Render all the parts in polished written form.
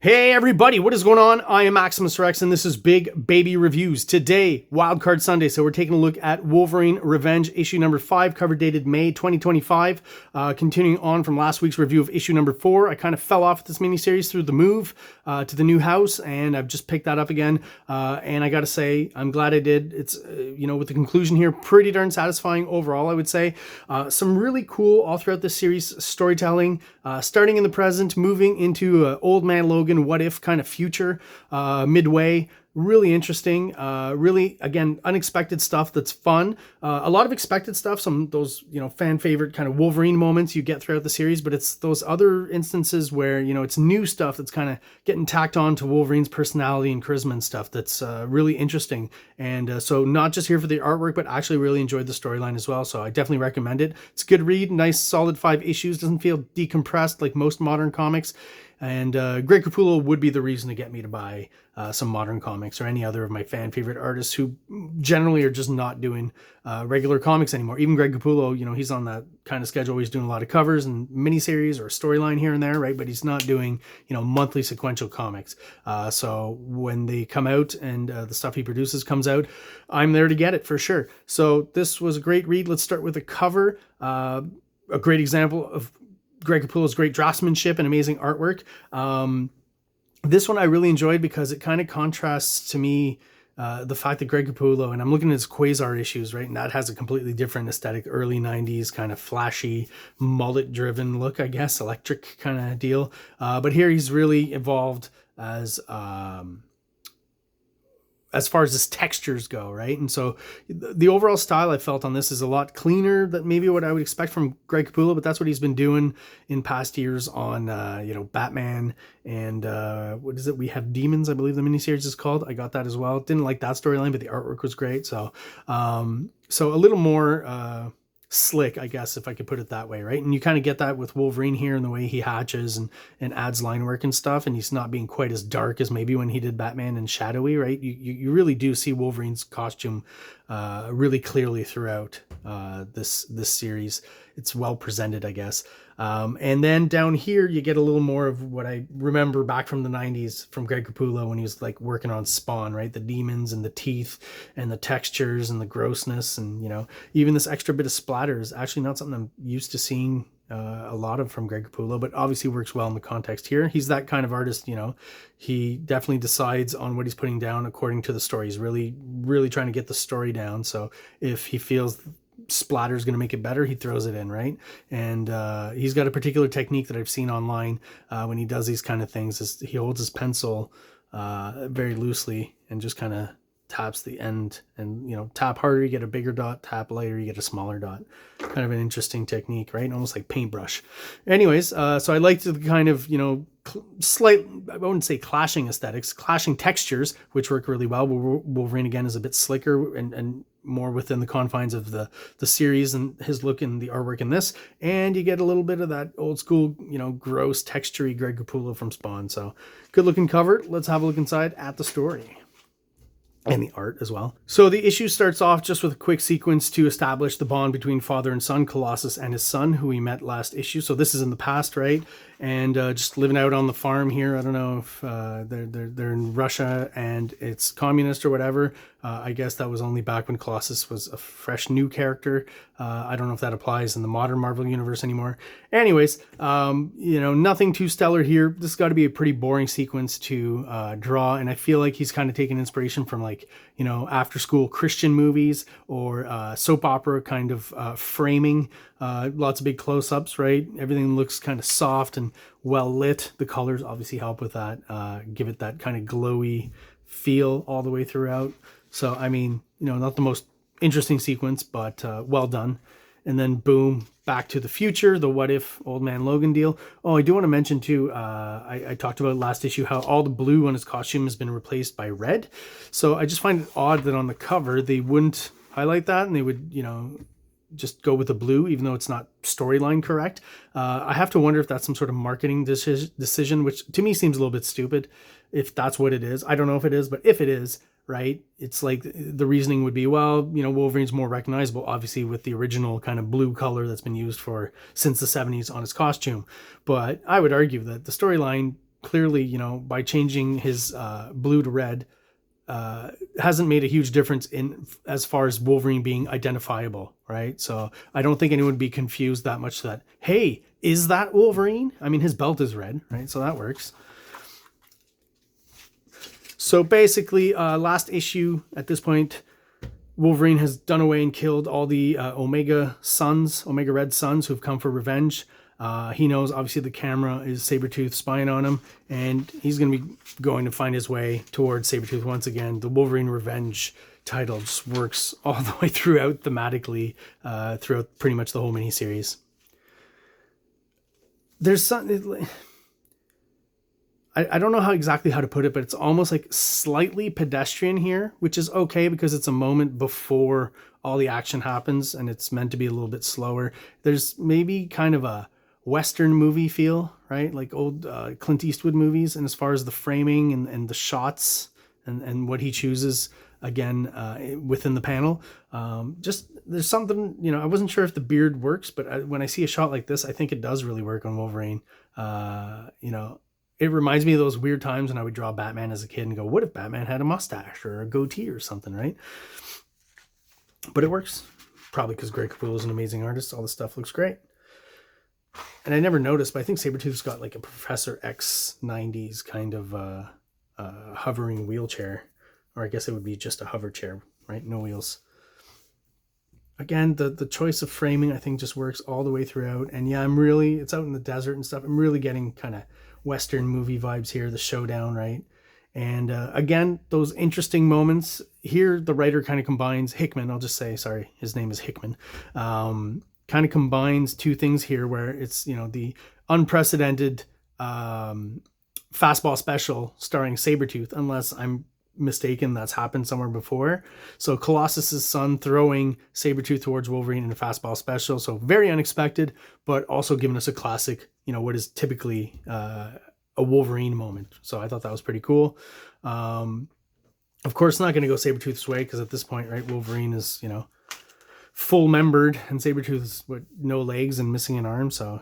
Hey everybody, what is going on? I am Maximus Rex and this is Big Baby Reviews. Today, Wildcard Sunday, so we're taking a look at Wolverine Revenge issue number 5, cover dated May 2025. Continuing on from last week's review of issue number 4, I kind of fell off this miniseries through the move to the new house, and I've just picked that up again. And I gotta say, I'm glad I did. It's, with the conclusion here, pretty darn satisfying overall, I would say. Some really cool all throughout this series storytelling, starting in the present, moving into Old Man Logan, what if kind of future, midway. Really interesting, really, again, unexpected stuff that's fun. A lot of expected stuff, some of those, fan favorite kind of Wolverine moments you get throughout the series, but it's those other instances where, it's new stuff that's kind of getting tacked on to Wolverine's personality and charisma and stuff that's really interesting. And so not just here for the artwork, but actually really enjoyed the storyline as well. So I definitely recommend it. It's a good read, nice solid 5 issues, doesn't feel decompressed like most modern comics. And Greg Capullo would be the reason to get me to buy some modern comics or any other of my fan favorite artists who generally are just not doing regular comics anymore. Even Greg Capullo, he's on that kind of schedule. He's doing a lot of covers and miniseries or a storyline here and there, right? But he's not doing, monthly sequential comics. So when they come out and the stuff he produces comes out, I'm there to get it for sure. So this was a great read. Let's start with the cover. A great example of Greg Capullo's great draftsmanship and amazing artwork. This one I really enjoyed because it kind of contrasts to me the fact that Greg Capullo, and I'm looking at his Quasar issues, right? And that has a completely different aesthetic, early 90s kind of flashy, mullet-driven look, I guess, electric kind of deal. But here he's really evolved as far as his textures go, right? And so the overall style I felt on this is a lot cleaner than maybe what I would expect from Greg Capullo, but that's what he's been doing in past years on, Batman and what is it? We Have Demons, I believe the miniseries is called. I got that as well. Didn't like that storyline, but the artwork was great. So, so a little more slick, I guess, if I could put it that way, right? And you kind of get that with Wolverine here and the way he hatches and adds line work and stuff, and he's not being quite as dark as maybe when he did Batman and shadowy, right? You really do see Wolverine's costume really clearly throughout this series. It's well presented, I guess. And then down here, you get a little more of what I remember back from the 90s from Greg Capullo when he was like working on Spawn, right? The demons and the teeth and the textures and the grossness. And, even this extra bit of splatter is actually not something I'm used to seeing a lot of from Greg Capullo, but obviously works well in the context here. He's that kind of artist, he definitely decides on what he's putting down according to the story. He's really, really trying to get the story down. So if he feels splatter is going to make it better, he throws it in, right? And he's got a particular technique that I've seen online when he does these kind of things. Is he holds his pencil very loosely and just kind of taps the end, and tap harder, you get a bigger dot, tap lighter, you get a smaller dot. Kind of an interesting technique, right? Almost like paintbrush. Anyways, so I liked the kind of, slight, I wouldn't say clashing aesthetics, clashing textures, which work really well. Wolverine again is a bit slicker and more within the confines of the series and his look in the artwork in this, and you get a little bit of that old school, gross textury Greg Capullo from Spawn. So good looking cover. Let's have a look inside at the story. And the art as well. So the issue starts off just with a quick sequence to establish the bond between father and son, Colossus and his son, who we met last issue. So this is in the past, right? And just living out on the farm here. I don't know if they're in Russia and it's communist or whatever. I guess that was only back when Colossus was a fresh new character. I don't know if that applies in the modern Marvel universe anymore. Anyways, nothing too stellar here. This has got to be a pretty boring sequence to draw, and I feel like he's kind of taking inspiration from after school Christian movies or soap opera kind of framing. Lots of big close-ups, right? Everything looks kind of soft and well lit. The colors obviously help with that, give it that kind of glowy feel all the way throughout. So, I mean, not the most interesting sequence, but well done. And then boom, back to the future, the what if Old Man Logan deal. Oh, I do want to mention too, I talked about last issue how all the blue on his costume has been replaced by red. So I just find it odd that on the cover they wouldn't highlight that and they would, just go with the blue, even though it's not storyline correct. I have to wonder if that's some sort of marketing decision, which to me seems a little bit stupid if that's what it is. I don't know if it is, but if it is, right, it's like the reasoning would be, well, Wolverine's more recognizable, obviously, with the original kind of blue color that's been used since the 70s on his costume. But I would argue that the storyline clearly, you know, by changing his blue to red, hasn't made a huge difference in as far as Wolverine being identifiable, right? So I don't think anyone would be confused that much that, hey, is that Wolverine? I mean, his belt is red, right? So that works. So basically, last issue at this point, Wolverine has done away and killed all the Omega Red Sons who've come for revenge. He knows, obviously, the camera is Sabretooth spying on him, and he's going to be going to find his way towards Sabretooth once again. The Wolverine Revenge title just works all the way throughout thematically, throughout pretty much the whole miniseries. There's something... I don't know how to put it, but it's almost like slightly pedestrian here, which is okay because it's a moment before all the action happens and it's meant to be a little bit slower. There's maybe kind of a Western movie feel, right? Like old Clint Eastwood movies. And as far as the framing and the shots and what he chooses, again, within the panel, just there's something, you know, I wasn't sure if the beard works, but when I see a shot like this, I think it does really work on Wolverine. You know, it reminds me of those weird times when I would draw Batman as a kid and go, what if Batman had a mustache or a goatee or something, right? But it works. Probably because Greg Capullo is an amazing artist. All the stuff looks great. And I never noticed, but I think Sabretooth's got like a Professor X 90s kind of hovering wheelchair. Or I guess it would be just a hover chair, right? No wheels. Again, the choice of framing, I think, just works all the way throughout. And yeah, it's out in the desert and stuff. I'm really getting kind of Western movie vibes here, the showdown, right? And again, those interesting moments here, the writer kind of combines Hickman, I'll just say, sorry, his name is Hickman, kind of combines two things here where it's, you know, the unprecedented fastball special starring Sabretooth, unless I'm mistaken, that's happened somewhere before. So Colossus's son throwing Sabretooth towards Wolverine in a fastball special. So very unexpected, but also giving us a classic, you know, what is typically a Wolverine moment. So I thought that was pretty cool. Of course, not going to go Sabretooth's way because at this point, right, Wolverine is, you know, full membered and Sabretooth is with no legs and missing an arm. So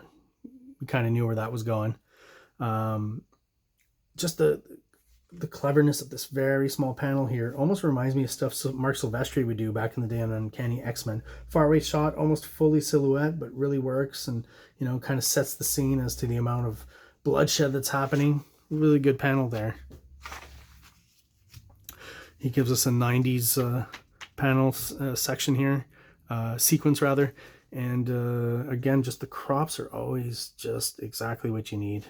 we kind of knew where that was going. Just the cleverness of this very small panel here almost reminds me of stuff Mark Silvestri would do back in the day on Uncanny X-Men. Far away shot, almost fully silhouette, but really works and, you know, kind of sets the scene as to the amount of bloodshed that's happening. Really good panel there. He gives us a 90s panel section here, sequence rather. And again, just the crops are always just exactly what you need.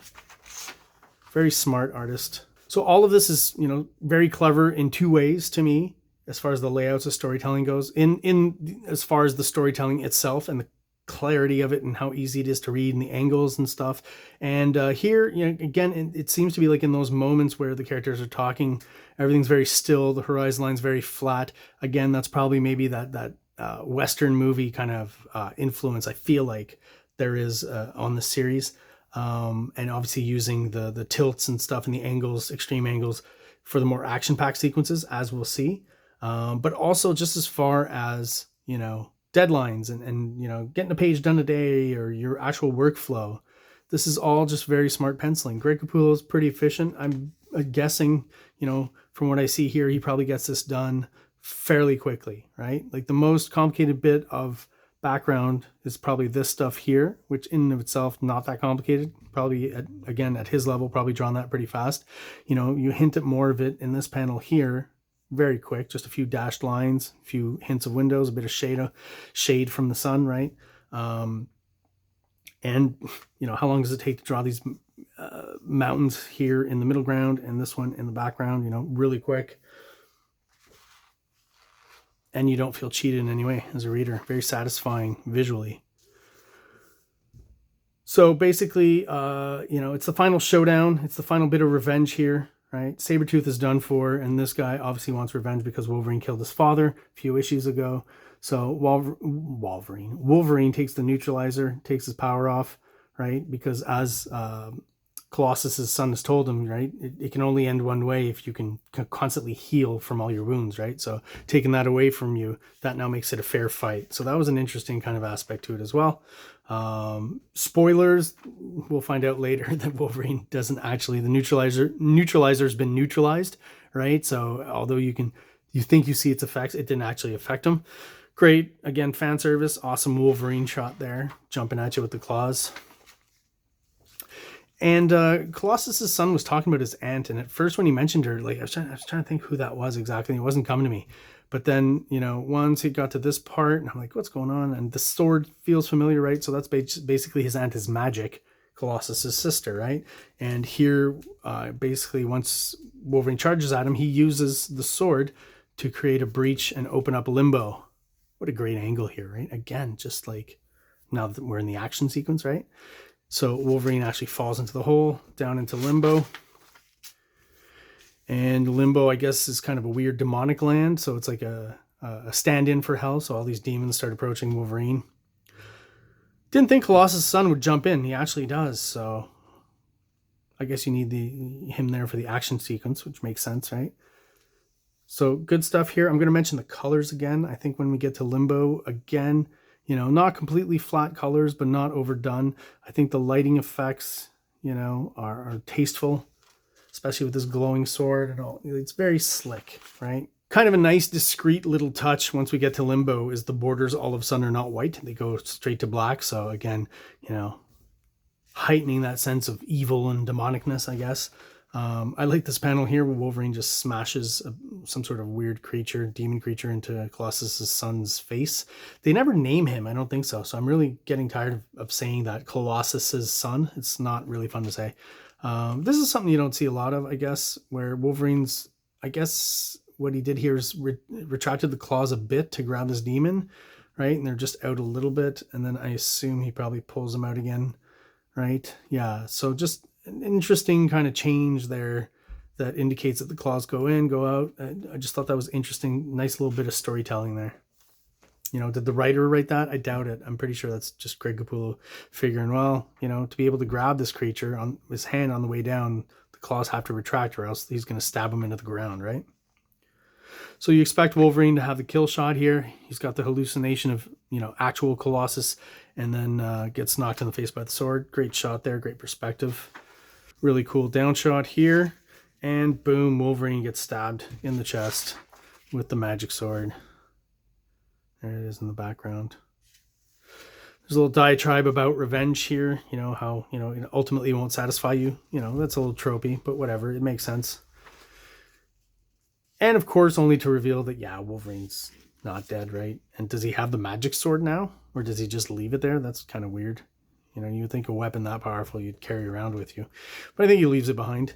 Very smart artist. So all of this is, you know, very clever in two ways to me, as far as the layouts of storytelling goes. In as far as the storytelling itself and the clarity of it and how easy it is to read and the angles and stuff. And here, you know, again, it seems to be like in those moments where the characters are talking, everything's very still. The horizon line's very flat. Again, that's probably maybe that Western movie kind of influence I feel like there is on the series. And obviously using the tilts and stuff and the angles, extreme angles for the more action-packed sequences, as we'll see. But also just as far as, you know, deadlines and, you know, getting a page done a day or your actual workflow. This is all just very smart penciling. Greg Capullo is pretty efficient. I'm guessing, you know, from what I see here, he probably gets this done fairly quickly, right? Like the most complicated bit of background is probably this stuff here, which in and of itself not that complicated. Probably at his level, probably drawn that pretty fast. You know, you hint at more of it in this panel here, very quick, just a few dashed lines, a few hints of windows, a bit of shade from the sun, right? And you know, how long does it take to draw these mountains here in the middle ground and this one in the background? You know, really quick. And you don't feel cheated in any way as a reader. Very satisfying visually. So basically, you know, it's the final showdown. It's the final bit of revenge here, right? Sabretooth is done for, and this guy obviously wants revenge because Wolverine killed his father a few issues ago. So Wolverine takes the neutralizer, takes his power off, right? Because as Colossus's son has told him, right, it can only end one way if you can constantly heal from all your wounds, right? So taking that away from you, that now makes it a fair fight. So that was an interesting kind of aspect to it as well. Spoilers, we'll find out later that Wolverine doesn't actually, the neutralizer's been neutralized, right? So although you think you see its effects, it didn't actually affect him. Great, again, fan service, awesome Wolverine shot there, jumping at you with the claws. And Colossus's son was talking about his aunt, and at first when he mentioned her, like I was trying to think who that was exactly. It wasn't coming to me. But then, you know, once he got to this part, and I'm like, what's going on? And the sword feels familiar, right? So that's basically his aunt is Magic, Colossus's sister, right? And here, basically, once Wolverine charges at him, he uses the sword to create a breach and open up Limbo. What a great angle here, right? Again, just like now that we're in the action sequence, right? So Wolverine actually falls into the hole, down into Limbo. And Limbo, I guess, is kind of a weird demonic land. So it's like a stand-in for hell. So all these demons start approaching Wolverine. Didn't think Colossus' son would jump in. He actually does. So I guess you need him there for the action sequence, which makes sense, right? So good stuff here. I'm going to mention the colors again. I think when we get to Limbo again, you know, not completely flat colors, but not overdone. I think the lighting effects, you know, are tasteful, especially with this glowing sword and all. It's very slick, right? Kind of a nice, discreet little touch once we get to Limbo is the borders all of a sudden are not white. They go straight to black. So again, you know, heightening that sense of evil and demonicness, I guess. I like this panel here where Wolverine just smashes some sort of weird creature, demon creature, into Colossus's son's face. They never name him, I don't think so. So I'm really getting tired of saying that Colossus's son. It's not really fun to say. This is something you don't see a lot of, I guess, where Wolverine's, I guess what he did here is retracted the claws a bit to grab this demon, right? And they're just out a little bit. And then I assume he probably pulls them out again, right? Yeah, so just an interesting kind of change there that indicates that the claws go in, go out. I just thought that was interesting. Nice little bit of storytelling there. You know, did the writer write that? I doubt it. I'm pretty sure that's just Greg Capullo figuring, well, you know, to be able to grab this creature on his hand on the way down, the claws have to retract or else he's going to stab him into the ground, right? So you expect Wolverine to have the kill shot here. He's got the hallucination of, you know, actual Colossus, and then gets knocked in the face by the sword. Great shot there, great perspective. Really cool down shot here. And boom, Wolverine gets stabbed in the chest with the magic sword. There it is in the background. There's a little diatribe about revenge here. You know, how, you know, it ultimately won't satisfy you. You know, that's a little tropey, but whatever. It makes sense. And of course, only to reveal that, yeah, Wolverine's not dead, right? And does he have the magic sword now? Or does he just leave it there? That's kind of weird. You know, you'd think a weapon that powerful you'd carry around with you. But I think he leaves it behind.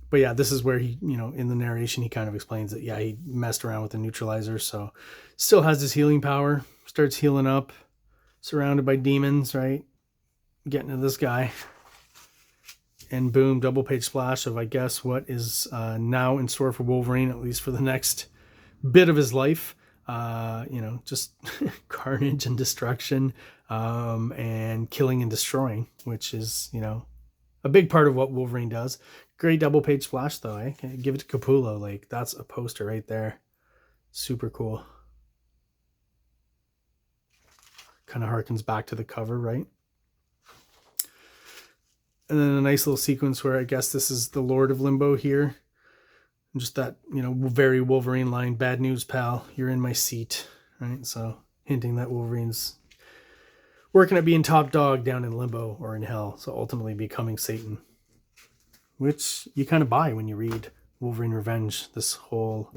But yeah, this is where he, you know, in the narration, he kind of explains that, yeah, he messed around with the neutralizer. So still has his healing power. Starts healing up. Surrounded by demons, right? Getting to this guy. And boom, double page splash of, I guess, what is now in store for Wolverine, at least for the next bit of his life. You know, just carnage and destruction, and killing and destroying, which is, you know, a big part of what Wolverine does. Great double page splash though, eh? Give it to Capullo. Like, that's a poster right there. Super cool. Kind of harkens back to the cover, right? And then a nice little sequence where I guess this is the Lord of Limbo here. Just that, you know, very Wolverine line, bad news, pal, you're in my seat, right? So hinting that Wolverine's working at being top dog down in Limbo or in hell, so ultimately becoming Satan, which you kind of buy when you read Wolverine Revenge, this whole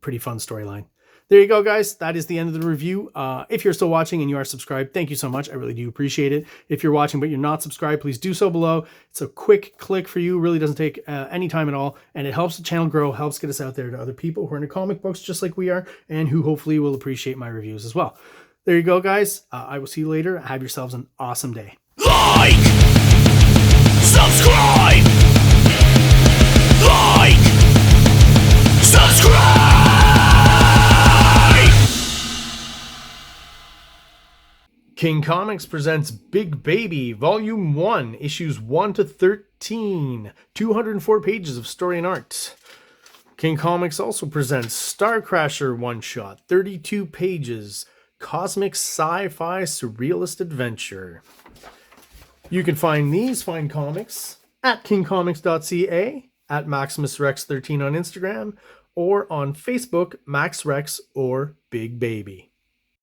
pretty fun storyline. There you go, guys. That is the end of the review. If you're still watching and you are subscribed, thank you so much. I really do appreciate it. If you're watching but you're not subscribed, please do so below. It's a quick click for you. Really doesn't take any time at all. And it helps the channel grow, helps get us out there to other people who are into comic books just like we are and who hopefully will appreciate my reviews as well. There you go, guys. I will see you later. Have yourselves an awesome day. Like! Subscribe! Like! Subscribe! King Comics presents Big Baby, Volume 1, Issues 1 to 13, 204 pages of story and art. King Comics also presents Star Crasher one-shot, 32 pages, cosmic sci-fi surrealist adventure. You can find these fine comics at KingComics.CA, at MaximusRex13 on Instagram, or on Facebook, MaxRex or Big Baby.